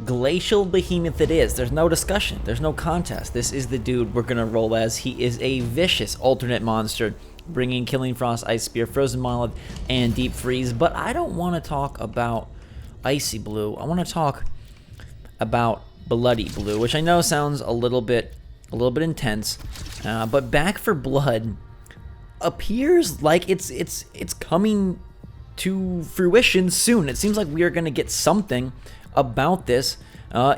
Glacial Behemoth it is. There's no discussion. There's no contest. This is the dude we're going to roll as. He is a vicious alternate monster, bringing Killing Frost, Ice Spear, Frozen Monolith, and Deep Freeze. But I don't want to talk about Icy Blue. I want to talk about Bloody Blue, which I know sounds a little bit intense, but Back for Blood appears like it's coming to fruition soon. It seems like we are going to get something about this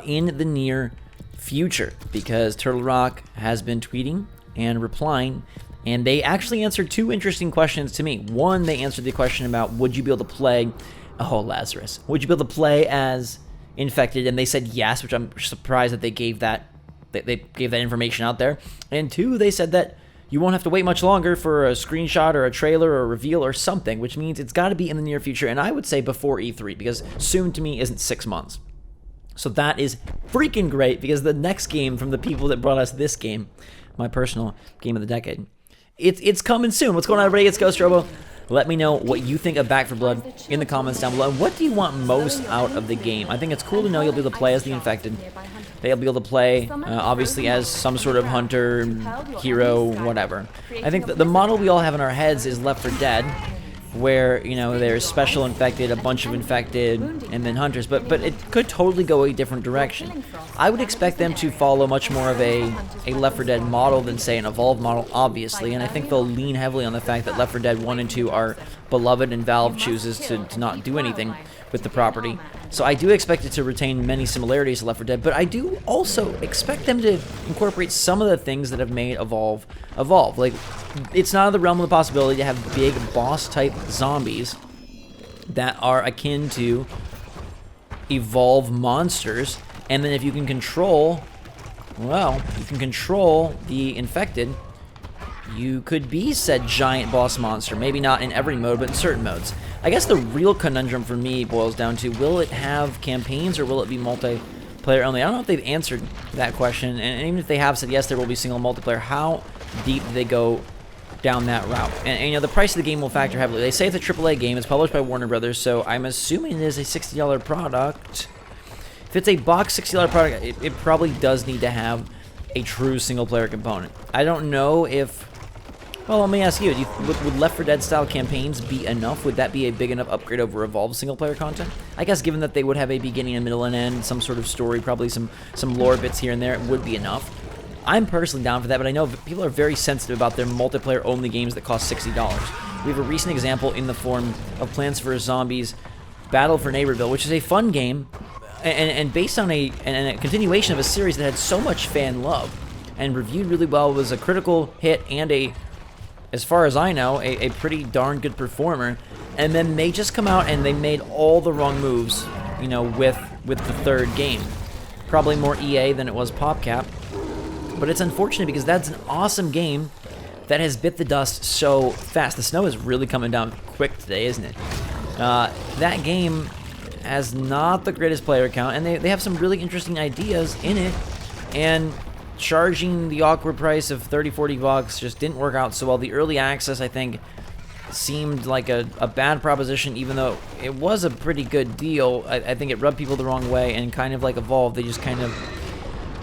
in the near future, because Turtle Rock has been tweeting and replying, and they actually answered two interesting questions to me. One, they answered the question about would you be able to play, oh Lazarus, would you be able to play as infected, and they said yes, which I'm surprised that they gave that information out there. And two, they said that you won't have to wait much longer for a screenshot or a trailer or a reveal or something, which means it's got to be in the near future, and I would say before E3, because soon to me isn't 6 months. So that is freaking great, because the next game from the people that brought us this game, my personal game of the decade, it's coming soon. What's going on, everybody? It's GhostRobo. Let me know what you think of Back for Blood in the comments down below. And what do you want most out of the game? I think it's cool to know you'll be able to play as the infected. They'll be able to play, obviously, as some sort of hunter, hero, whatever. I think the model we all have in our heads is Left 4 Dead, where, you know, there's special infected, a bunch of infected, and then hunters, but it could totally go a different direction. I would expect them to follow much more of a Left 4 Dead model than, say, an Evolve model, obviously, and I think they'll lean heavily on the fact that Left 4 Dead 1 and 2 are beloved, and Valve chooses to not do anything with the property. So I do expect it to retain many similarities to Left 4 Dead, but I do also expect them to incorporate some of the things that have made Evolve. Like, it's not in the realm of the possibility to have big boss-type zombies that are akin to Evolve monsters, and then if you can control, well, you can control the infected, you could be said giant boss monster. Maybe not in every mode, but in certain modes. I guess the real conundrum for me boils down to, will it have campaigns or will it be multiplayer only? I don't know if they've answered that question, and even if they have said yes, there will be single multiplayer, how deep do they go down that route? And you know, the price of the game will factor heavily. They say it's a AAA game, it's published by Warner Brothers, so I'm assuming it is a $60 product. If it's a box $60 product, it probably does need to have a true single-player component. I don't know if... Well, let me ask you, would Left 4 Dead style campaigns be enough? Would that be a big enough upgrade over Evolve single-player content? I guess given that they would have a beginning, a middle, and end, some sort of story, probably some lore bits here and there, it would be enough. I'm personally down for that, but I know people are very sensitive about their multiplayer-only games that cost $60. We have a recent example in the form of Plants vs. Zombies Battle for Neighborville, which is a fun game, and based on a continuation of a series that had so much fan love and reviewed really well, was a critical hit and as far as I know, a pretty darn good performer. And then they just come out and they made all the wrong moves, you know, with the third game. Probably more EA than it was PopCap. But it's unfortunate because that's an awesome game that has bit the dust so fast. The snow is really coming down quick today, isn't it? That game has not the greatest player count, and they have some really interesting ideas in it, and charging the awkward price of 30-40 bucks just didn't work out so well. The early access, I think, seemed like a bad proposition, even though it was a pretty good deal. I think it rubbed people the wrong way, and kind of like Evolve, they just kind of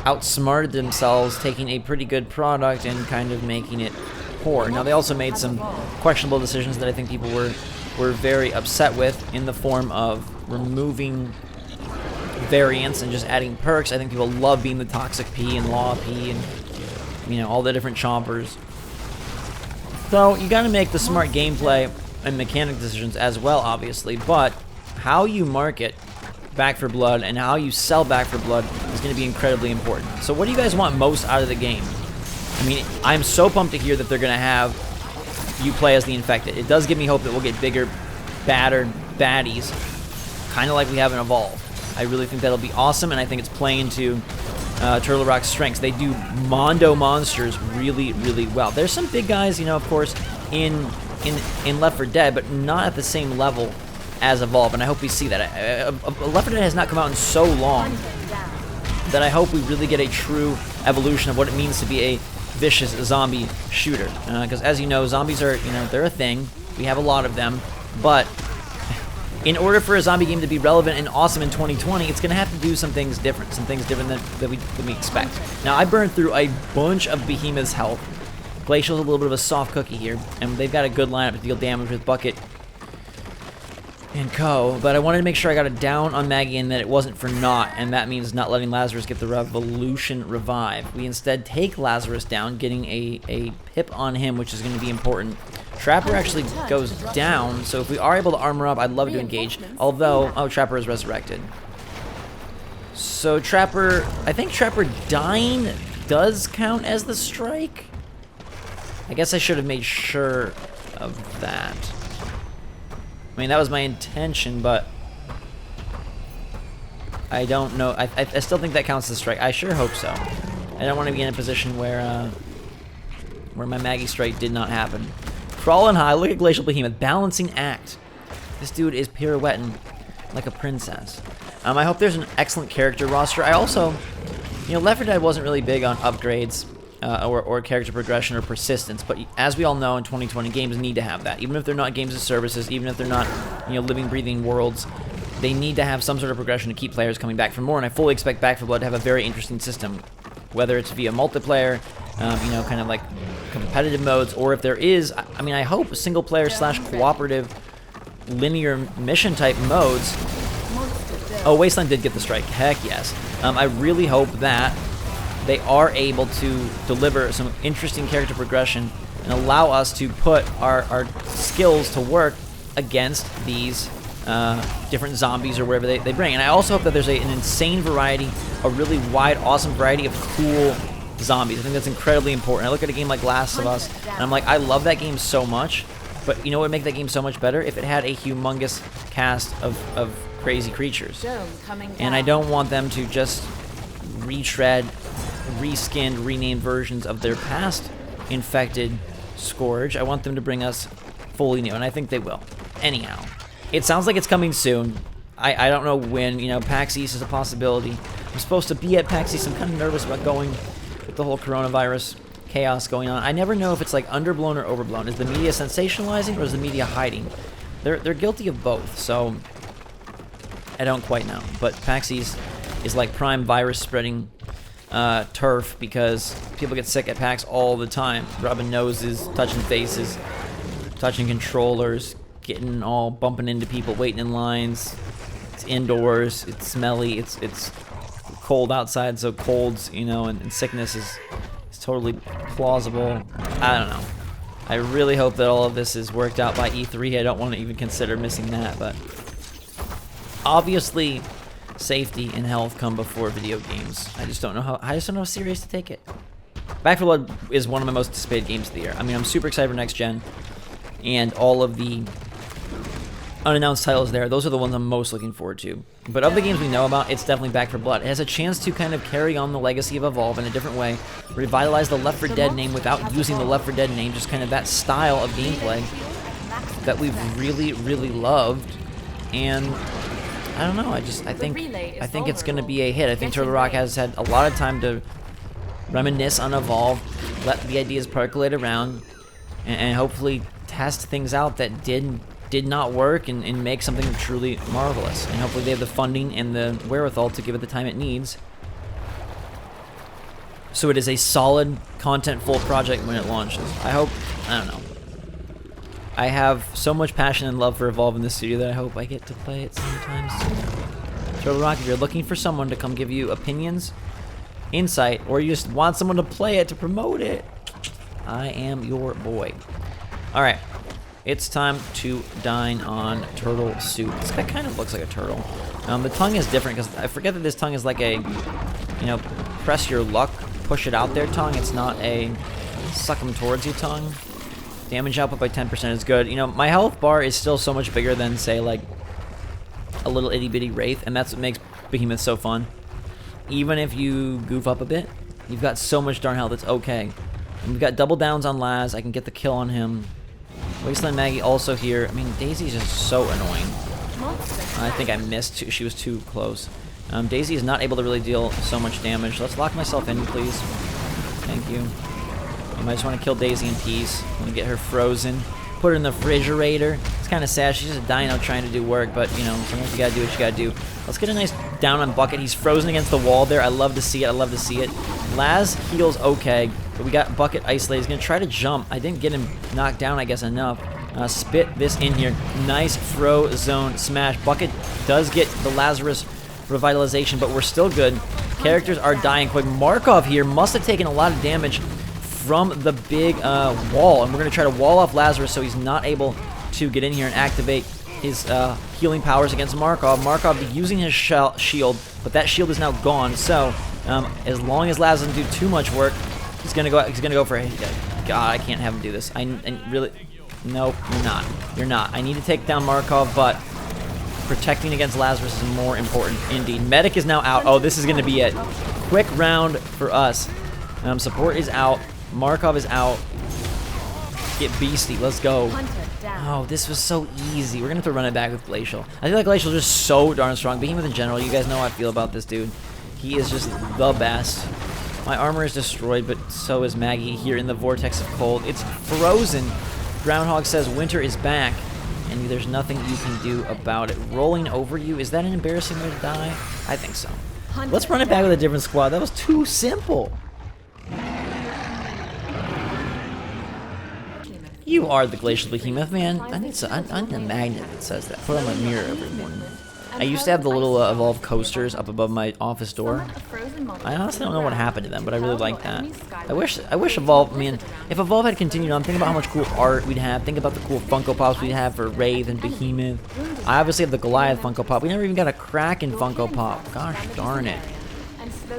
outsmarted themselves, taking a pretty good product and kind of making it poor. Now, they also made some questionable decisions that I think people were very upset with, in the form of removing variants and just adding perks. I think people love being the Toxic P and Law P and, you know, all the different chompers. So you got to make the smart gameplay and mechanic decisions as well, obviously, but how you market Back for Blood and how you sell Back for Blood is going to be incredibly important. So what do you guys want most out of the game? I mean, I'm so pumped to hear that they're going to have you play as the infected. It does give me hope that we'll get bigger, badder baddies, kind of like we have in Evolve. I really think that'll be awesome, and I think it's playing to Turtle Rock's strengths. They do Mondo monsters really, really well. There's some big guys, you know, of course, in Left 4 Dead, but not at the same level as Evolve, and I hope we see that. Left 4 Dead has not come out in so long that I hope we really get a true evolution of what it means to be a vicious zombie shooter. Because as you know, zombies are, you know, they're a thing. We have a lot of them, but in order for a zombie game to be relevant and awesome in 2020, it's going to have to do some things different than we expect. Now, I burned through a bunch of Behemoth's health. Glacial's a little bit of a soft cookie here, and they've got a good lineup to deal damage with Bucket and Co. But I wanted to make sure I got it down on Maggie and that it wasn't for naught, and that means not letting Lazarus get the Revolution revive. We instead take Lazarus down, getting a pip on him, which is going to be important. Trapper actually goes down, so if we are able to armor up, I'd love to engage. Although, oh, Trapper is resurrected. So Trapper, I think Trapper dying does count as the strike. I guess I should have made sure of that. I mean, that was my intention, but I don't know. I still think that counts as a strike. I sure hope so. I don't want to be in a position where my Maggie strike did not happen. Crawling high, look at Glacial Behemoth, balancing act. This dude is pirouetting like a princess. I hope there's an excellent character roster. I also, you know, Left 4 Dead wasn't really big on upgrades or character progression or persistence, but as we all know, in 2020, games need to have that. Even if they're not games as services, even if they're not, you know, living, breathing worlds, they need to have some sort of progression to keep players coming back for more, and I fully expect Back 4 Blood to have a very interesting system, whether it's via multiplayer, you know, kind of like competitive modes, or if there is, I mean, I hope single-player / cooperative linear mission type modes. Oh, Wasteland did get the strike. Heck yes. I really hope that they are able to deliver some interesting character progression and allow us to put our skills to work against these different zombies or wherever they bring. And I also hope that there's an insane variety, a really wide, awesome variety of cool zombies. I think that's incredibly important. I look at a game like Last of Us, and I'm like, I love that game so much, but you know what would make that game so much better? If it had a humongous cast of crazy creatures. And I don't want them to just retread, reskinned, renamed versions of their past infected Scourge. I want them to bring us fully new, and I think they will. Anyhow, it sounds like it's coming soon. I don't know when. You know, PAX East is a possibility. I'm supposed to be at PAX East. I'm kind of nervous about going with the whole coronavirus chaos going on. I never know if it's like underblown or overblown. Is the media sensationalizing or is the media hiding? They're guilty of both, so I don't quite know. But PAX East is like prime virus spreading turf because people get sick at PAX all the time. Rubbing noses, touching faces, touching controllers, getting all bumping into people, waiting in lines. It's indoors, it's smelly, it's cold outside, so colds, you know, and sickness is totally plausible. I don't know. I really hope that all of this is worked out by E3. I don't want to even consider missing that, but obviously safety and health come before video games. I just don't know how serious to take it. Back 4 Blood is one of my most anticipated games of the year. I mean, I'm super excited for next gen, and all of the unannounced titles there, those are the ones I'm most looking forward to. But of the games we know about, it's definitely Back 4 Blood. It has a chance to kind of carry on the legacy of Evolve in a different way, revitalize the Left 4 Dead name without using the Left 4 Dead name, just kind of that style of gameplay that we've really, really loved. And I don't know, I think it's going to be a hit. I think Turtle Rock has had a lot of time to reminisce on Evolve, let the ideas percolate around, and hopefully test things out that did not work and make something truly marvelous. And hopefully they have the funding and the wherewithal to give it the time it needs, so it is a solid, content-full project when it launches. I don't know. I have so much passion and love for Evolve in this studio that I hope I get to play it sometime soon. Turtle Rock, if you're looking for someone to come give you opinions, insight, or you just want someone to play it, to promote it, I am your boy. Alright. It's time to dine on turtle soup. This guy kind of looks like a turtle. The tongue is different because I forget that this tongue is like a, you know, press your luck, push it out there tongue. It's not a suck them towards you tongue. Damage output by 10% is good. You know, my health bar is still so much bigger than, say, like a little itty bitty Wraith, and that's what makes Behemoth so fun. Even if you goof up a bit, you've got so much darn health, it's okay. And we've got double downs on Laz. I can get the kill on him. Wasteland Maggie also here. I mean, Daisy's just so annoying. I think I missed. She was too close. Daisy is not able to really deal so much damage. Let's lock myself in, please. Thank you. I just want to kill Daisy in peace. I want to get her frozen. Put her in the refrigerator. It's kind of sad. She's just a dino trying to do work, but, you know, sometimes you gotta do what you gotta do. Let's get a nice down on Bucket. He's frozen against the wall there. I love to see it. I love to see it. Laz heals okay, but we got Bucket isolated. He's going to try to jump. I didn't get him knocked down, I guess, enough. Spit this in here. Nice throw zone smash. Bucket does get the Lazarus revitalization, but we're still good. Characters are dying quick. Markov here must have taken a lot of damage from the big wall, and we're going to try to wall off Lazarus so he's not able to get in here and activate his healing powers against Markov. Markov using his shield, but that shield is now gone. So as long as Laz doesn't do too much work, he's gonna go for it. God, I can't have him do this. I really, nope, you're not. You're not. I need to take down Markov, but protecting against Lazarus is more important indeed. Medic is now out. Oh, this is gonna be it. Quick round for us. Support is out. Markov is out. Get beastie. Let's go. Oh, this was so easy. We're going to have to run it back with Glacial. I feel like Glacial is just so darn strong. Behemoth in general, you guys know how I feel about this dude. He is just the best. My armor is destroyed, but so is Maggie here in the vortex of cold. It's frozen. Groundhog says winter is back, and there's nothing you can do about it. Rolling over you, is that an embarrassing way to die? I think so. Let's run it back with a different squad. That was too simple. You are the Glacial Behemoth, man. I need a magnet that says that. Put on my mirror every morning. I used to have the little Evolve coasters up above my office door. I honestly don't know what happened to them, but I really like that. I wish Evolve, I mean, if Evolve had continued on, think about how much cool art we'd have. Think about the cool Funko Pops we'd have for Wraith and Behemoth. I obviously have the Goliath Funko Pop. We never even got a Kraken Funko Pop. Gosh darn it.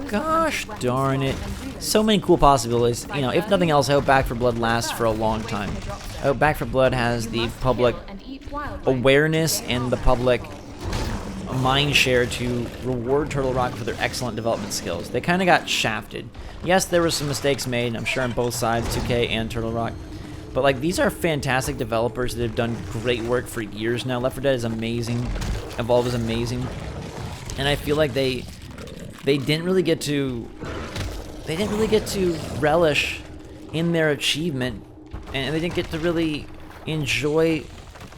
Gosh darn it. So many cool possibilities. You know, if nothing else, I hope Back 4 Blood lasts for a long time. I hope Back 4 Blood has the public awareness and the public mind share to reward Turtle Rock for their excellent development skills. They kind of got shafted. Yes, there were some mistakes made, I'm sure on both sides, 2K and Turtle Rock. But like, these are fantastic developers that have done great work for years now. Left 4 Dead is amazing. Evolve is amazing. And I feel like they didn't really get to relish in their achievement, and they didn't get to really enjoy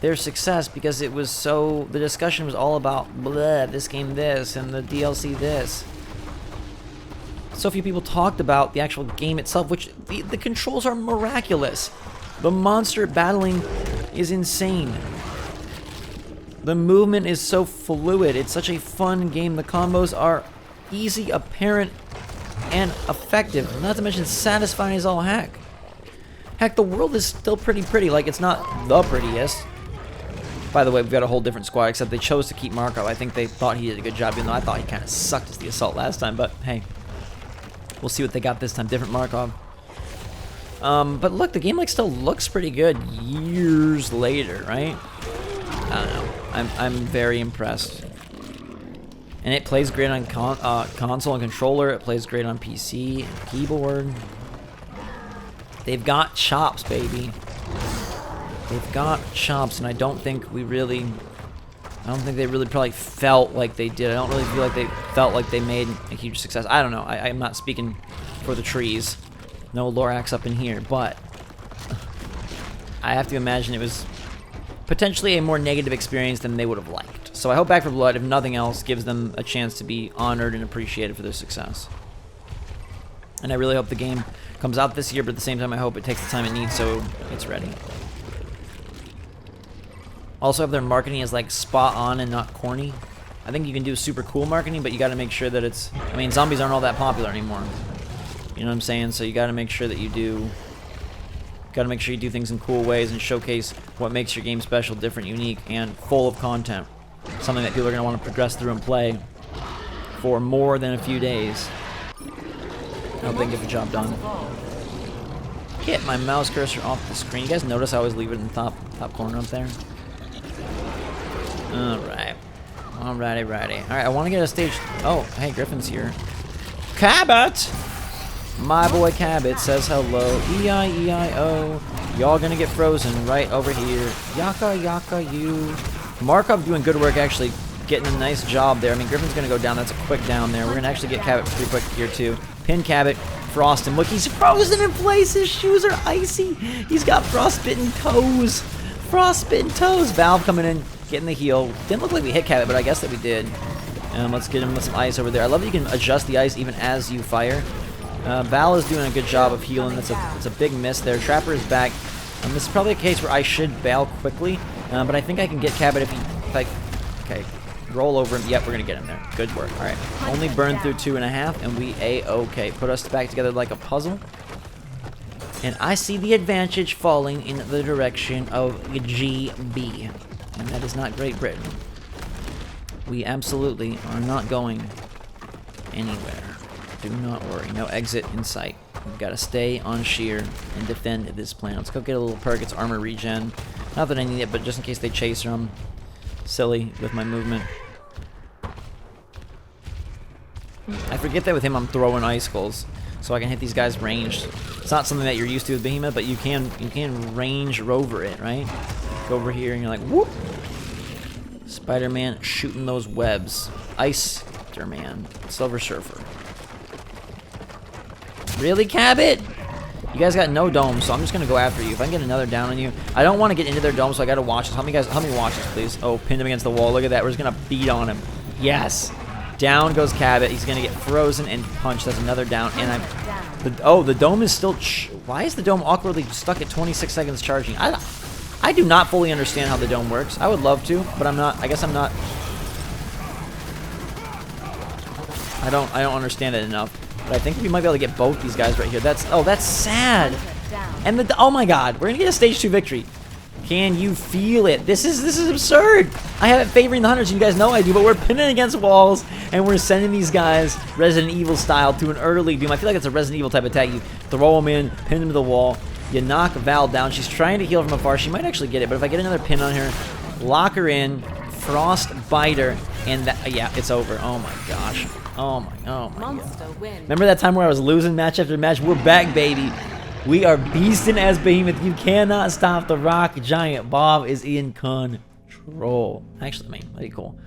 their success because it was so, the discussion was all about blah, this game this and the DLC this. So few people talked about the actual game itself, which the controls are miraculous. The monster battling is insane. The movement is so fluid. It's such a fun game. The combos are easy, apparent, and effective. Not to mention satisfying as all heck. Heck, the world is still pretty. Like, it's not the prettiest. By the way, we've got a whole different squad, except they chose to keep Markov. I think they thought he did a good job, even though I thought he kind of sucked as the assault last time. But hey, we'll see what they got this time. Different Markov. But look, the game like still looks pretty good years later, right? I don't know. I'm very impressed. And it plays great on console and controller. It plays great on PC and keyboard. They've got chops, baby. They've got chops, and I don't think they really probably felt like they did. I don't really feel like they felt like they made a huge success. I don't know. I'm not speaking for the trees. No Lorax up in here, but I have to imagine it was potentially a more negative experience than they would have liked. So I hope Back 4 Blood, if nothing else, gives them a chance to be honored and appreciated for their success. And I really hope the game comes out this year, but at the same time I hope it takes the time it needs so it's ready. Also, if their marketing is like spot on and not corny, I think you can do super cool marketing, but you got to make sure that it's, I mean, zombies aren't all that popular anymore. You know what I'm saying? So you got to make sure that you do things in cool ways and showcase what makes your game special, different, unique, and full of content. Something that people are going to want to progress through and play for more than a few days. I hope they get the job done. Get my mouse cursor off the screen. You guys notice I always leave it in the top corner up there? Alright. Alrighty. Alright, I want to get a stage. Oh, hey, Griffin's here. Cabot! My boy Cabot says hello. E-I-E-I-O. Y'all gonna get frozen right over here. Yaka you. Markov doing good work, actually getting a nice job there. I mean, Griffin's gonna go down. That's a quick down there. We're gonna actually get Cabot pretty quick here too. Pin Cabot, frost him. Look, he's frozen in place. His shoes are icy. He's got frostbitten toes. frostbitten toes. Valve coming in, getting the heal. Didn't look like we hit Cabot, but I guess that we did. Let's get him with some ice over there. I love that you can adjust the ice even as you fire. Val is doing a good job of healing. It's a big miss there. Trapper is back. This is probably a case where I should bail quickly, but I think I can get Cabot if I... Okay, roll over him. Yep, we're going to get him there. Good work. All right. Only burned through 2.5, and we A-okay. Put us back together like a puzzle. And I see the advantage falling in the direction of GB. And that is not Great Britain. We absolutely are not going anywhere. Do not worry. No exit in sight. We've got to stay on sheer and defend this plan. Let's go get a little perk. It's armor regen. Not that I need it, but just in case they chase her, I'm silly with my movement. I forget that with him I'm throwing icicles, so I can hit these guys ranged. It's not something that you're used to with Behemoth, but you can range rover it, right? Go over here and you're like, whoop! Spider-Man shooting those webs. Ice-man. Silver Surfer. Really, Cabot? You guys got no dome, so I'm just gonna go after you. If I can get another down on you, I don't want to get into their dome, so I gotta watch this. Help me watch this, please. Oh, pinned him against the wall. Look at that. We're just gonna beat on him. Yes. Down goes Cabot. He's gonna get frozen and punched. That's another down. And the dome is still. Why is the dome awkwardly stuck at 26 seconds charging? I do not fully understand how the dome works. I would love to, but I'm not. I guess I'm not. I don't understand it enough. But I think we might be able to get both these guys right here. That's sad. And oh my god, we're gonna get a stage 2 victory. Can you feel it? This is absurd. I have it favoring the hunters, you guys know I do, but we're pinning against walls and we're sending these guys Resident Evil style to an early doom. I feel like it's a Resident Evil type attack. You throw them in, pin them to the wall, you knock Val down. She's trying to heal from afar. She might actually get it, but if I get another pin on her, lock her in, frost bite her, and that, yeah, it's over. Oh my gosh. Oh my god. Remember that time where I was losing match after match? We're back, baby. We are beasting as Behemoth. You cannot stop the rock giant. Bob is in control. Actually, I mean, that'd be cool.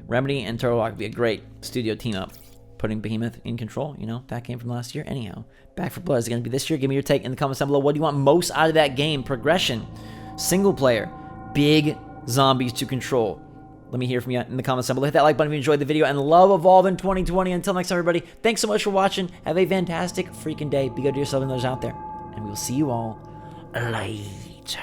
Remedy and Turtle Rock would be a great studio team up. Putting Behemoth in control, you know, that game from last year. Anyhow, Back 4 Blood is going to be this year. Give me your take in the comments down below. What do you want most out of that game? Progression, single player, big zombies to control. Let me hear from you in the comments down below. Hit that like button if you enjoyed the video, and love Evolve in 2020. Until next time, everybody, thanks so much for watching. Have a fantastic freaking day. Be good to yourself and those out there. And we will see you all later.